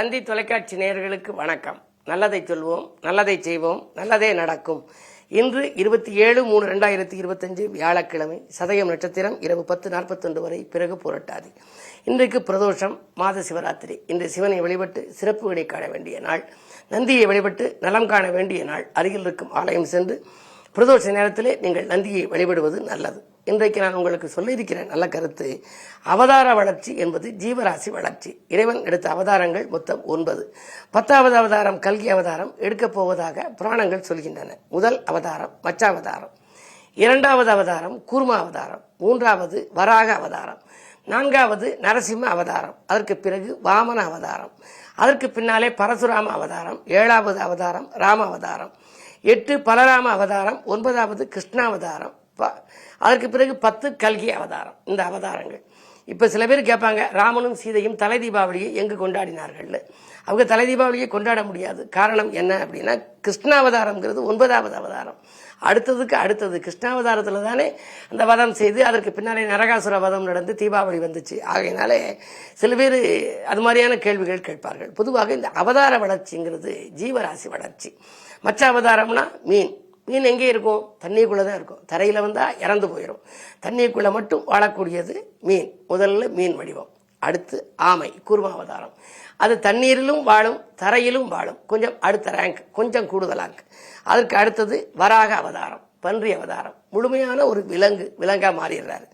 தந்தி தொலைக்காட்சி நேயர்களுக்கு வணக்கம். நல்லதை சொல்வோம், நல்லதை செய்வோம், நல்லதே நடக்கும். இன்று 27/3/2025 வியாழக்கிழமை, சதயம் நட்சத்திரம் இரவு 10:41 வரை, பிறகு புரட்டாதி. இன்றைக்கு பிரதோஷம், மாத சிவராத்திரி. இன்று சிவனை வழிபட்டு சிறப்புகளை காண வேண்டிய நாள். நந்தியை வழிபட்டு நலம் காண வேண்டிய நாள். அருகில் இருக்கும் ஆலயம் சென்று பிரதோஷ நேரத்திலே நீங்கள் நந்தியை வழிபடுவது நல்லது. இன்றைக்கு நான் உங்களுக்கு சொல்லியிருக்கிற நல்ல கருத்து, அவதார வளர்ச்சி என்பது ஜீவராசி வளர்ச்சி. இறைவன் எடுத்த அவதாரங்கள் மொத்தம் 9. 10வது அவதாரம் கல்கி அவதாரம் எடுக்கப் போவதாக புராணங்கள் சொல்கின்றன. முதல் அவதாரம் மச்சாவதாரம், 2வது அவதாரம் கூர்மா அவதாரம், 3வது வராக அவதாரம், 4வது நரசிம்ம அவதாரம், அதற்கு பிறகு வாமன அவதாரம், அதற்கு பின்னாலே பரசுராம அவதாரம், 7வது அவதாரம் ராம அவதாரம், 8 பலராம அவதாரம், 9வது கிருஷ்ணாவதாரம், அதற்கு பிறகு 10 கல்கி அவதாரம். இந்த அவதாரங்கள் இப்ப சில பேர் கேட்பாங்க, ராமனும் சீதையும் தலை தீபாவளியை எங்கு கொண்டாடினார்கள்? அவங்க தலை தீபாவளியை கொண்டாட முடியாது. காரணம் என்ன அப்படின்னா, கிருஷ்ணாவதாரம்ங்கிறது 9வது அவதாரம். அடுத்தது கிருஷ்ணாவதாரத்துல தானே அந்த வதம் செய்து அதற்கு பின்னாலே நரகாசுர வதம் நடந்து தீபாவளி வந்துச்சு. ஆகையினாலே சில பேர் அது மாதிரியான கேள்விகள் கேட்பார்கள். பொதுவாக இந்த அவதார வளர்ச்சிங்கிறது ஜீவராசி வளர்ச்சி. மற்ற அவதாரம்னா மீன் எங்கே இருக்கும்? தண்ணிக்குள்ளே தான் இருக்கும். தரையில் வந்தால் இறந்து போயிடும். தண்ணிக்குள்ளே மட்டும் வாழக்கூடியது மீன். முதல்ல மீன் வடிவம். அடுத்து ஆமை, கூர்மாவதாரம். அது தண்ணீரிலும் வாழும், தரையிலும் வாழும். கொஞ்சம் அடுத்த ரேங்க், கொஞ்சம் கூடுதலாங்க. அதற்கு அடுத்தது வராக அவதாரம், பன்றி அவதாரம். முழுமையான ஒரு விலங்கா மாறிடுறாரு.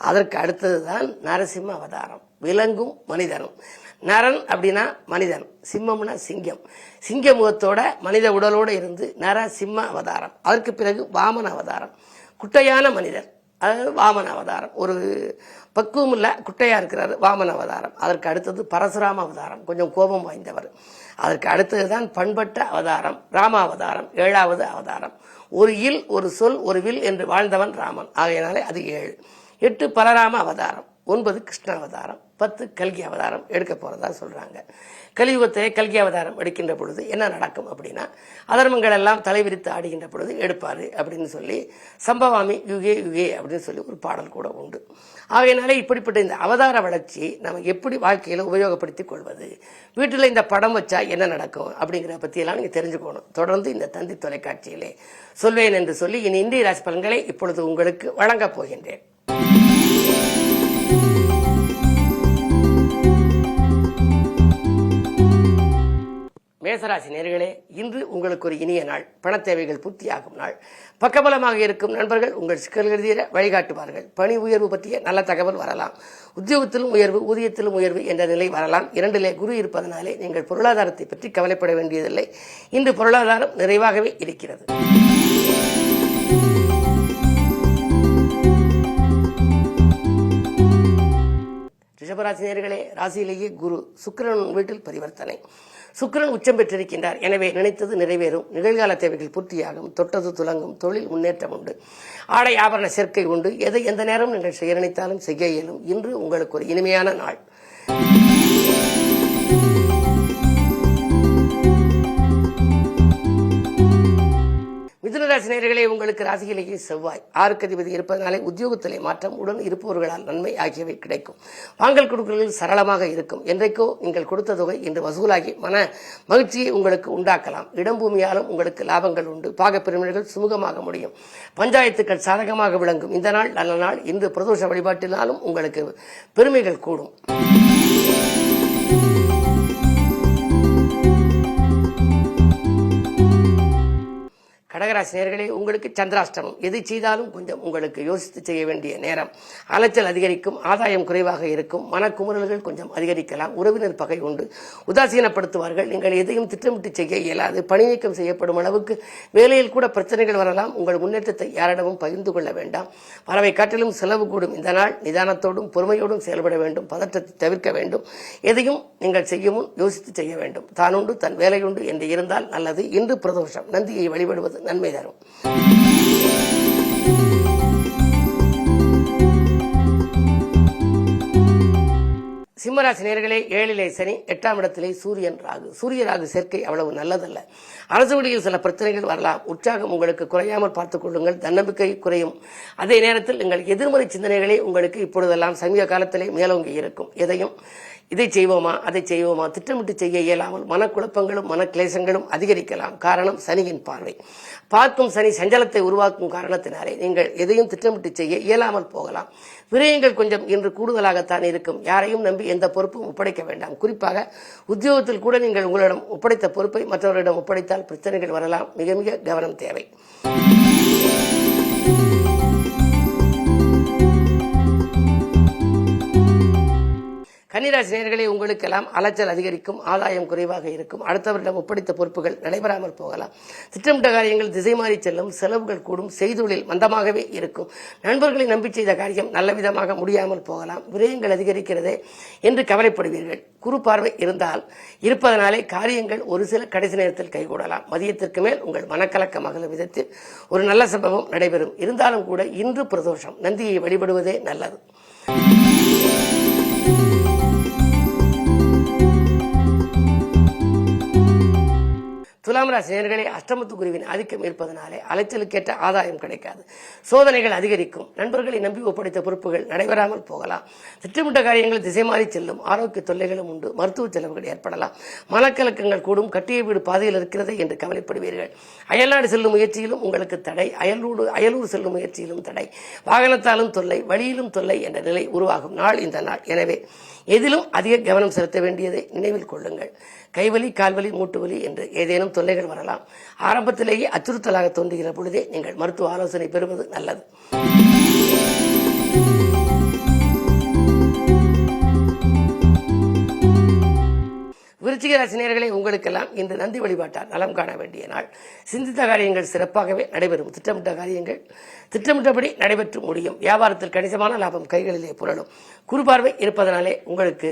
அதற்கு அடுத்தது தான் நரசிம்ம அவதாரம், விலங்கும் மனிதனும். நரன் அப்படின்னா மனிதன், சிம்மம்னா சிங்கம். சிங்க முகத்தோட மனித உடலோடு இருந்து நரசிம்ம அவதாரம். அதற்கு பிறகு வாமன அவதாரம், குட்டையான மனிதர், அதாவது வாமன அவதாரம். ஒரு பக்குவம் இல்ல, குட்டையா இருக்கிறாரு, வாமன அவதாரம். அதற்கு அடுத்தது பரசுராம அவதாரம், கொஞ்சம் கோபம் வாய்ந்தவர். அதற்கு அடுத்ததுதான் பண்பட்ட அவதாரம், ராம அவதாரம், 7வது அவதாரம். ஒரு இல், ஒரு சொல், ஒரு வில் என்று வாழ்ந்தவன் ராமன். ஆகையினாலே அது 7. 8 பலராம அவதாரம், 9 கிருஷ்ணாவதாரம், 10 கல்கி அவதாரம் எடுக்க போறதா சொல்றாங்க. கலியுகத்தை கல்கி அவதாரம் எடுக்கின்ற பொழுது என்ன நடக்கும் அப்படின்னா, அதர்மங்கள் எல்லாம் தலைவிரித்து ஆடுகின்ற பொழுது எடுப்பாரு அப்படின்னு சொல்லி சம்பவாமி யுகே யுகே அப்படின்னு சொல்லி ஒரு பாடல் கூட உண்டு. ஆகையினாலே இப்படிப்பட்ட இந்த அவதார வளர்ச்சி நம்ம எப்படி வாழ்க்கையில உபயோகப்படுத்திக் கொள்வது, வீட்டில் இந்த படம் வச்சா என்ன நடக்கும் அப்படிங்கிற பற்றியெல்லாம் நீங்க தெரிஞ்சுக்கணும். தொடர்ந்து இந்த தந்தி தொலைக்காட்சியிலே சொல்வேன் என்று சொல்லி இனி இந்திய ராசி பலன்களை இப்பொழுது உங்களுக்கு வழங்கப் போகின்றேன். மேசராசி நேயர்களே, இன்று உங்களுக்கு ஒரு இனிய நாள். பண தேவைகள் பூர்த்தியாகும் நாள். பக்கபலமாக இருக்கும் நண்பர்கள் உங்கள் சிக்கல்கள் தீர வழிகாட்டுவார்கள். பணி உயர்வு பற்றிய நல்ல தகவல் வரலாம். உத்தியோகத்திலும் உயர்வு, ஊதியத்திலும் உயர்வு என்ற நிலை வரலாம். 2லே குரு இருப்பதனாலே நீங்கள் பொருளாதாரத்தை பற்றி கவலைப்பட வேண்டியதில்லை. இன்று பொருளாதாரம் நிறைவாகவே இருக்கிறது. ரிஷபராசி நேயர்களே, ராசியிலேயே குரு, சுக்கிரன் வீட்டில் பரிவர்த்தனை. சுக்கிரன் உச்சம் பெற்றிருக்கின்றார். எனவே நினைத்தது நிறைவேறும். நிகழ்கால தேவைகள் பூர்த்தியாகும். தொட்டது துலங்கும். தொழில் முன்னேற்றம் உண்டு. ஆடை ஆபரண சேர்க்கை உண்டு. எதை எந்த நேரம் நீங்கள் செய்ய நினைத்தாலும் செய்ய இயலும். இன்று உங்களுக்கு ஒரு இனிமையான நாள். மிதுனராசி நேயர்களே, உங்களுக்கு ராசியிலேயே செவ்வாய் 6க்கு அதிபதி இருப்பதனாலே உத்தியோகத்திலே மாற்றம், உடன் இருப்பவர்களால் நன்மை ஆகியவை கிடைக்கும். வாங்கல் கொடுக்கல்கள் சரளமாக இருக்கும். என்றைக்கோ நீங்கள் கொடுத்த தொகை இன்று வசூலாகி மன மகிழ்ச்சியை உங்களுக்கு உண்டாக்கலாம். இடம் பூமியாலும் உங்களுக்கு லாபங்கள் உண்டு. பாகப்பிரிவினர்கள் சுமூகமாக முடியும். பஞ்சாயத்துக்கள் சாதகமாக விளங்கும். இந்த நாள் நல்ல நாள். இன்று பிரதோஷ வழிபாட்டினாலும் உங்களுக்கு பெருமைகள் கூடும். கடகராசி நேயர்களே, உங்களுக்கு சந்திராஷ்டமம். எது செய்தாலும் கொஞ்சம் உங்களுக்கு யோசித்து செய்ய வேண்டிய நேரம். அலைச்சல் அதிகரிக்கும். ஆதாயம் குறைவாக இருக்கும். மனக்குமுறல்கள் கொஞ்சம் அதிகரிக்கலாம். உறவினர் பகை உண்டு. உதாசீனப்படுத்துவார்கள். நீங்கள் எதையும் திட்டமிட்டு செய்ய இயலாது. பணி நீக்கம் செய்யப்படும் அளவுக்கு வேலையில் கூட பிரச்சனைகள் வரலாம். உங்கள் முன்னேற்றத்தை யாரிடமும் பகிர்ந்து கொள்ள வேண்டாம். வரவை காட்டிலும் செலவு கூடும். இந்த நாள் நிதானத்தோடும் பொறுமையோடும் செயல்பட வேண்டும். பதற்றத்தை தவிர்க்க வேண்டும். எதையும் நீங்கள் செய்யும் முன் யோசித்து செய்ய வேண்டும். தானுண்டு தன் வேலையுண்டு என்று இருந்தால் நல்லது. இன்று பிரதோஷம். நந்தியை வழிபடுவது நன்மை தரும். சிம்மராசி நேயர்களே, 7லே சனி, 8ஆம் இடத்திலே சூரியன் ராகு. சூரிய ராகு சேர்க்கை அவ்வளவு நல்லதல்ல. அரசு வழியில் சில பிரச்சனைகள் வரலாம். உற்சாகம் உங்களுக்கு குறையாமல் பார்த்துக் கொள்ளுங்கள். தன்னம்பிக்கை குறையும். அதே நேரத்தில் எங்கள் எதிர்மறை சிந்தனைகளே உங்களுக்கு இப்பொழுதெல்லாம் சமீப காலத்திலே மேலோங்கி இருக்கும். எதையும் இதை செய்வோமா அதை செய்வோமா திட்டமிட்டு செய்ய இயலாமல் மனக்குழப்பங்களும் மனக்லேசங்களும் அதிகரிக்கலாம். காரணம் சனியின் பார்வை. பார்க்கும் சனி சஞ்சலத்தை உருவாக்கும் காரணத்தினாலே நீங்கள் எதையும் திட்டமிட்டு செய்ய இயலாமல் போகலாம். விரயங்கள் கொஞ்சம் இன்று கூடுதலாகத்தான் இருக்கும். யாரையும் நம்பி எந்த பொறுப்பும் ஒப்படைக்க வேண்டாம். குறிப்பாக உத்தியோகத்தில் கூட நீங்கள் உங்களிடம் ஒப்படைத்த பொறுப்பை மற்றவரிடம் ஒப்படைத்தால் பிரச்சனைகள் வரலாம். மிக மிக கவனம் தேவை. கன்னிராசி நேயர்களே, உங்களுக்கெல்லாம் அலைச்சல் அதிகரிக்கும், ஆதாயம் குறைவாக இருக்கும். அடுத்தவரிடம் ஒப்படைத்த பொறுப்புகள் நடைபெறாமல் போகலாம். திட்டமிட்ட காரியங்கள் திசை மாறி செல்லும், செலவுகள் கூடும், செய்தொழில் மந்தமாகவே இருக்கும். நண்பர்களை நம்பி செய்த காரியம் நல்ல விதமாக முடியாமல் போகலாம். விரயங்கள் அதிகரிக்கிறதே என்று கவலைப்படுவீர்கள். குரு பார்வை இருப்பதனாலே காரியங்கள் ஒரு சில கடைசி நேரத்தில் கைகூடலாம். மதியத்திற்கு மேல் உங்கள் மனக்கலக்கம் அகலும் விதத்தில் ஒரு நல்ல சம்பவம் நடைபெறும். இருந்தாலும் கூட இன்று பிரதோஷம், நந்தியை வழிபடுவதே நல்லது. துலாம் ராசி நேயர்களே, அஷ்டமத்து குருவின் ஆதிக்கம் இருப்பதனாலே அலைச்சலுக்கேற்ற ஆதாயம் கிடைக்காது. சோதனைகள் அதிகரிக்கும். நண்பர்களை நம்பி ஒப்படைத்த பொறுப்புகள் நடைபெறாமல் போகலாம். திட்டமிட்ட காரியங்கள் திசை மாறி செல்லும். ஆரோக்கிய தொல்லைகளும் உண்டு. மருத்துவ செலவுகள் ஏற்படலாம். மனக்கலக்கங்கள் கூடும். கட்டிய வீடு பாதையில் இருக்கிறது என்று கவலைப்படுவீர்கள். அயல்நாடு செல்லும் முயற்சியிலும் உங்களுக்கு தடை. அயலூர் செல்லும் முயற்சியிலும் தடை. வாகனத்தாலும் தொல்லை, வழியிலும் தொல்லை என்ற நிலை உருவாகும் நாள் இந்த நாள். எனவே எதிலும் அதிக கவனம் செலுத்த வேண்டியதை நினைவில் கொள்ளுங்கள். கைவலி, கால்வலி, மூட்டுவலி என்று ஏதேனும் தொல்லைகள் வரலாம். ஆரம்பத்திலேயே அச்சுறுத்தலாக தோன்றுகிற பொழுதே நீங்கள் மருத்துவ ஆலோசனை பெறுவது நல்லது. விருச்சிக ராசி நேயர்களே, உங்களுக்கெல்லாம் இன்று நந்தி வழிபாட்டால் நலம் காண வேண்டிய நாள். சிந்தித்த காரியங்கள் சிறப்பாகவே நடைபெறும். திட்டமிட்ட காரியங்கள் திட்டமிட்டபடி நடைபெற்று முடியும். வியாபாரத்தில் கணிசமான லாபம் கைகளிலே புரளும். குறுபார்வை இருப்பதனாலே உங்களுக்கு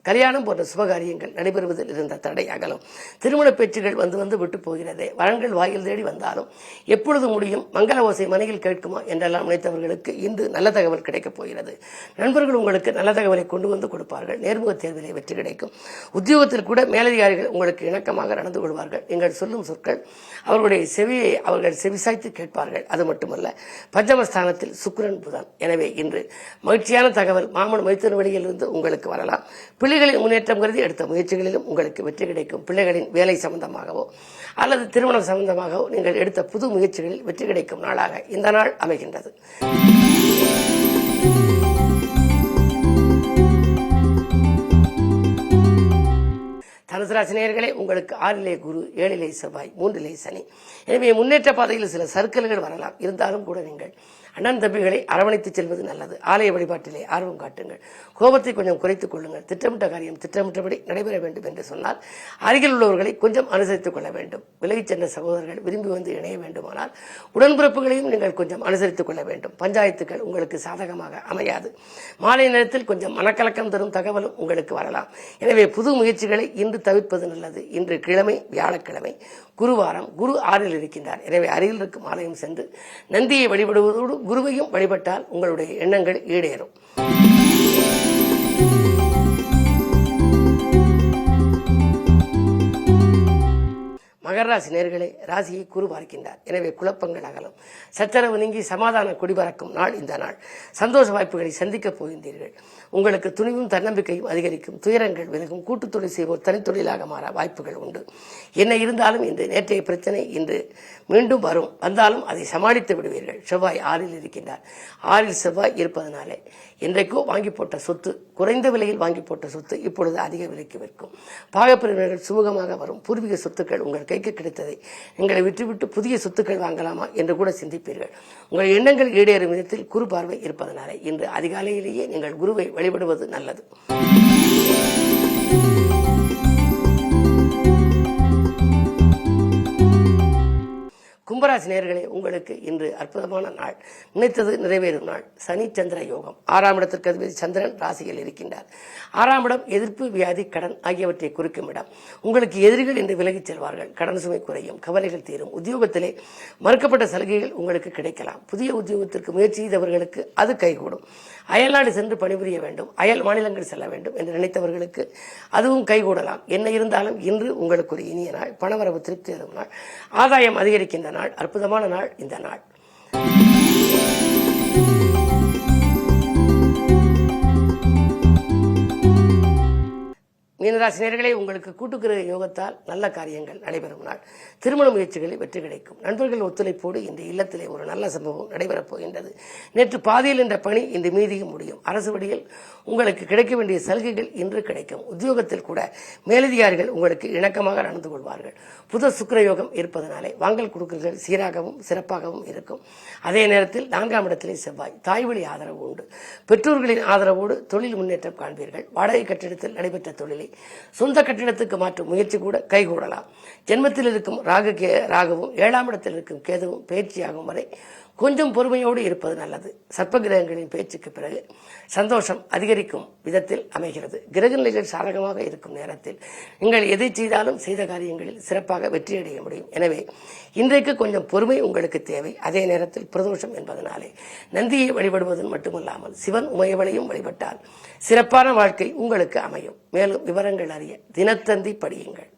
கல்யாணம் போன்ற சுபகாரியங்கள் நடைபெறுவதில் இருந்த தடை அகலும். திருமண பேச்சுகள் வந்து விட்டு போகிறது. வரன்கள் வாயில் தேடி வந்தாலும் எப்பொழுது முடியும், மங்கள ஓசை மனையில் கேட்குமா என்றெல்லாம் நினைத்தவர்களுக்கு இன்று நல்ல தகவல் கிடைக்கப் போகிறது. நண்பர்கள் உங்களுக்கு நல்ல தகவலை கொண்டு வந்து கொடுப்பார்கள். நேர்முக தேர்விலே வெற்றி கிடைக்கும். உத்தியோகத்தில் கூட மேலதிகாரிகள் உங்களுக்கு இணக்கமாக நடந்து கொள்வார்கள். நீங்கள் சொல்லும் சொற்கள் அவர்கள் செவிசாய்த்து கேட்பார்கள். அது மட்டுமல்ல, பஞ்சமஸ்தானத்தில் சுக்கிரன் புதன். எனவே இன்று மகிழ்ச்சியான தகவல் மாமன் மைத்தன் வழியிலிருந்து உங்களுக்கு வரலாம். பிள்ளைகளின் முன்னேற்றம் கருதி எடுத்த முயற்சிகளிலும் உங்களுக்கு வெற்றி கிடைக்கும். பிள்ளைகளின் வேலை சம்பந்தமாகவோ அல்லது திருமணம் சம்பந்தமாகவோ நீங்கள் எடுத்த புது முயற்சிகளில் வெற்றி கிடைக்கும் நாளாக இந்த நாள் அமைகின்றது. தனுசு ராசி நேயர்களே, உங்களுக்கு 6லே குரு, 7லே செவ்வாய், 3லே சனி. எனவே முன்னேற்ற பாதையில் சில சர்க்கிள்கள் வரலாம். இருந்தாலும் கூட நீங்கள் அண்ணன் தம்பிகளை அரவணைத்து செல்வது நல்லது. ஆலய வழிபாட்டிலே ஆர்வம் காட்டுங்கள். கோபத்தை கொஞ்சம் குறைத்துக் கொள்ளுங்கள். திட்டமிட்ட காரியம் திட்டமிட்டபடி நடைபெற வேண்டும் என்று சொன்னால் அருகில் உள்ளவர்களை கொஞ்சம் அனுசரித்துக் கொள்ள வேண்டும். விலகிச் சென்ற சகோதரர்கள் விரும்பி வந்து இணைய வேண்டுமானால் உடன்பிறப்புகளையும் நீங்கள் கொஞ்சம் அனுசரித்துக் கொள்ள வேண்டும். பஞ்சாயத்துக்கள் உங்களுக்கு சாதகமாக அமையாது. மாலை நேரத்தில் கொஞ்சம் மனக்கலக்கம் தரும் தகவலும் உங்களுக்கு வரலாம். எனவே புது முயற்சிகளை இன்று தவிர்ப்பது நல்லது. இன்று கிழமை, வியாழக்கிழமை, குருவாரம். குரு 6ல் இருக்கின்றார். எனவே அருகில் இருக்கும் ஆலயம் சென்று நந்தியை வழிபடுவதோடு குருவையும் வழிபட்டால் உங்களுடைய எண்ணங்கள் ஈடேறும். மகர ராசி நேயர்களே, ராசியை குரு பார்க்கின்றார். எனவே குழப்பங்கள் அகலும். சச்சரவு நீங்கி சமாதான கொடிபறக்கும் நாள் இந்த நாள். சந்தோஷ வாய்ப்புகளை சந்திக்கப் போகின்றீர்கள். உங்களுக்கு துணிவும் தன்னம்பிக்கையும் அதிகரிக்கும். துயரங்கள் விலகும். கூட்டுத் தொழில் செய்வோர் தனித்தொழிலாக மாற வாய்ப்புகள் உண்டு. என்ன இருந்தாலும் இன்று நேற்றைய பிரச்சனை இன்று மீண்டும் வந்தாலும் அதை சமாளித்து விடுவீர்கள். செவ்வாய் 6ல் இருக்கின்றார். 6ல் செவ்வாய் இருப்பதனாலே இன்றைக்கோ வாங்கி போட்ட சொத்து, குறைந்த விலையில் வாங்கி போட்ட சொத்து இப்பொழுது அதிக விலைக்கு விற்கும். பாகப்பிரிவினர்கள் சுமூகமாக வரும். பூர்வீக சொத்துக்கள் உங்கள் கைக்கு கிடைத்ததை நீங்களை விட்டுவிட்டு புதிய சொத்துக்கள் வாங்கலாமா என்று கூட சிந்திப்பீர்கள். உங்கள் எண்ணங்கள் ஈடேறும் விதத்தில் குரு பார்வை இருப்பதனாலே இன்று அதிகாலையிலேயே நீங்கள் குருவை வழிபடுவது நல்லது. கும்பராசி நேயர்களே, உங்களுக்கு இன்று அற்புதமான நாள். நினைத்தது நிறைவேறும் நாள். சனி சந்திர யோகம். 6ஆம் இடத்திற்கு அதிபதி சந்திரன் ராசியில் இருக்கின்றார். 6ஆம் இடம் எதிர்ப்பு, வியாதி, கடன் ஆகியவற்றை குறிக்கும் இடம். உங்களுக்கு எதிரிகள் என்று விலகிச் செல்வார்கள். கடன் சுமை குறையும். கவலைகள் தீரும். உத்தியோகத்திலே மறுக்கப்பட்ட சலுகைகள் உங்களுக்கு கிடைக்கலாம். புதிய உத்தியோகத்திற்கு முயற்சி செய்தவர்களுக்கு அது கைகூடும். அயல்நாடு சென்று பணிபுரிய வேண்டும், அயல் மாநிலங்கள் செல்ல வேண்டும் என்று நினைத்தவர்களுக்கு அதுவும் கைகூடலாம். என்ன இருந்தாலும் இன்று உங்களுக்கு ஒரு இனிய நாள். பணவரவு திருப்தி தரும் நாள். ஆதாயம் அதிகரிக்கின்ற நாள். அற்புதமான நாள் இந்த நாள். மீனராசினியர்களே, உங்களுக்கு கூட்டுக்கிரக யோகத்தால் நல்ல காரியங்கள் நடைபெறும் நாள். திருமண முயற்சிகளில் வெற்றி கிடைக்கும். நண்பர்கள் ஒத்துழைப்போடு இந்த இல்லத்திலே ஒரு நல்ல சம்பவம் நடைபெறப் போகின்றது. நேற்று பாதியில் என்ற பணி இந்த மீதியும் முடியும். அரசு வழியில் உங்களுக்கு கிடைக்க வேண்டிய சலுகைகள் இன்று கிடைக்கும். உத்தியோகத்தில் கூட மேலதிகாரிகள் உங்களுக்கு இணக்கமாக நடந்து கொள்வார்கள். புத சுக்கிர யோகம் இருப்பதனாலே வாங்கல் கொடுக்கல்கள் சீராகவும் சிறப்பாகவும் இருக்கும். அதே நேரத்தில் 4ஆம் இடத்திலே செவ்வாய். தாய்வழி ஆதரவு உண்டு. பெற்றோர்களின் ஆதரவோடு தொழில் முன்னேற்றம் காண்பீர்கள். வாடகை கட்டிடத்தில் நடைபெற்ற தொழிலை சொந்த கட்டிடத்துக்கு மாற்றும் முயற்சி கூட கைகூடலாம். ஜென்மத்தில் இருக்கும் ராகுவும் 7ஆம் இடத்தில் இருக்கும் கேதுவும் பயிற்சியாகும் வரை கொஞ்சம் பொறுமையோடு இருப்பது நல்லது. சர்ப்ப கிரகங்களின் பேச்சுக்கு பிறகு சந்தோஷம் அதிகரிக்கும் விதத்தில் அமைகிறது. கிரக நிலைகள் சாதகமாக இருக்கும் நேரத்தில் நீங்கள் எதை செய்தாலும் செய்த காரியங்களில் சிறப்பாக வெற்றியடைய முடியும். எனவே இன்றைக்கு கொஞ்சம் பொறுமை உங்களுக்கு தேவை. அதே நேரத்தில் பிரதோஷம் என்பதனாலே நந்தியை வழிபடுவதன் மட்டுமல்லாமல் சிவன் உமையவளையும் வழிபட்டால் சிறப்பான வாழ்க்கை உங்களுக்கு அமையும். மேலும் விவரங்கள் அறிய தினத்தந்தி படியுங்கள்.